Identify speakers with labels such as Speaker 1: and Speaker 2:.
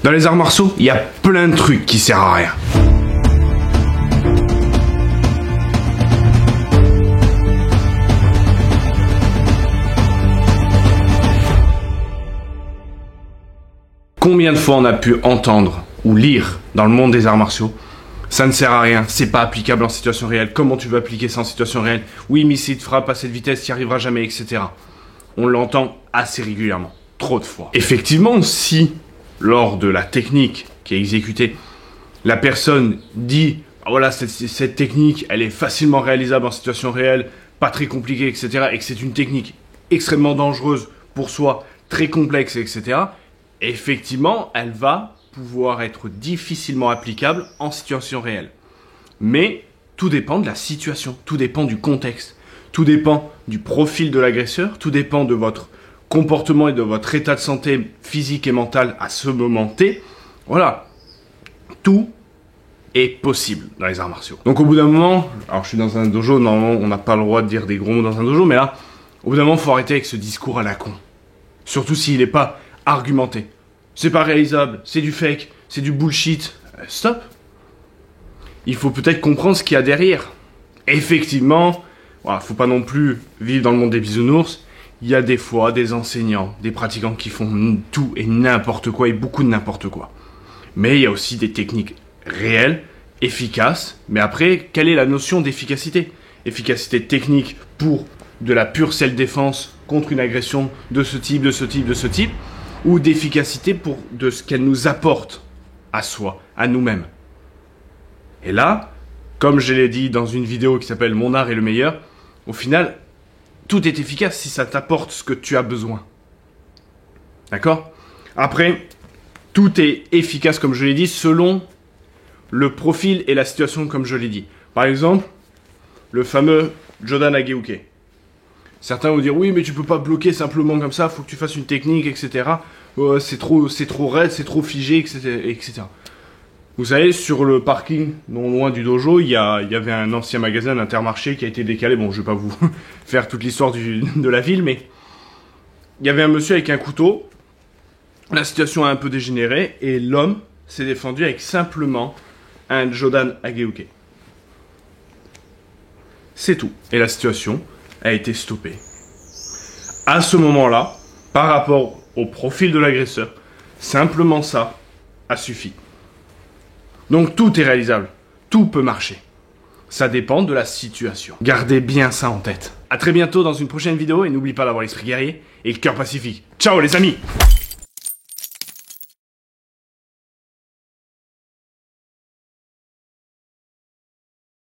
Speaker 1: Dans les arts martiaux, il y a plein de trucs qui servent à rien. Combien de fois on a pu entendre ou lire dans le monde des arts martiaux, ça ne sert à rien, c'est pas applicable en situation réelle, comment tu veux appliquer ça en situation réelle? Oui, mais s'il te frappe à cette vitesse, tu n'y arriveras jamais, etc. On l'entend assez régulièrement, trop de fois. Effectivement, si, lors de la technique qui est exécutée, la personne dit « Voilà, cette technique, elle est facilement réalisable en situation réelle, pas très compliquée, etc. » et que c'est une technique extrêmement dangereuse pour soi, très complexe, etc. Effectivement, elle va pouvoir être difficilement applicable en situation réelle. Mais tout dépend de la situation, tout dépend du contexte, tout dépend du profil de l'agresseur, tout dépend de votre comportement et de votre état de santé physique et mental à ce moment T. Voilà, tout est possible dans les arts martiaux. Donc au bout d'un moment, alors je suis dans un dojo, normalement on n'a pas le droit de dire des gros mots dans un dojo, mais là, au bout d'un moment, il faut arrêter avec ce discours à la con. Surtout s'il n'est pas argumenté. C'est pas réalisable, c'est du fake, c'est du bullshit. Stop. Il faut peut-être comprendre ce qu'il y a derrière. Effectivement, voilà, faut pas non plus vivre dans le monde des bisounours. Il y a des fois des enseignants, des pratiquants qui font tout et n'importe quoi et beaucoup de n'importe quoi. Mais il y a aussi des techniques réelles, efficaces. Mais après, quelle est la notion d'efficacité? Efficacité technique pour de la pure self-défense contre une agression de ce type, de ce type, de ce type, ou d'efficacité pour de ce qu'elle nous apporte à soi, à nous-mêmes. Et là, comme je l'ai dit dans une vidéo qui s'appelle « Mon art est le meilleur », au final, tout est efficace si ça t'apporte ce que tu as besoin. D'accord? Après, tout est efficace, comme je l'ai dit, selon le profil et la situation, comme je l'ai dit. Par exemple, le fameux Jodan Ageuke. Certains vont dire, oui, mais tu peux pas bloquer simplement comme ça, faut que tu fasses une technique, etc. C'est trop raide, c'est trop figé, etc. Vous savez, sur le parking, non loin du dojo, il y avait un ancien magasin d'Intermarché qui a été décalé. Bon, je vais pas vous faire toute l'histoire de la ville, mais il y avait un monsieur avec un couteau. La situation a un peu dégénéré et l'homme s'est défendu avec simplement un Jodan Ageuke. C'est tout. Et la situation a été stoppée. À ce moment-là, par rapport au profil de l'agresseur, simplement ça a suffi. Donc tout est réalisable, tout peut marcher. Ça dépend de la situation. Gardez bien ça en tête. A très bientôt dans une prochaine vidéo et n'oublie pas d'avoir l'esprit guerrier et le cœur pacifique. Ciao les amis!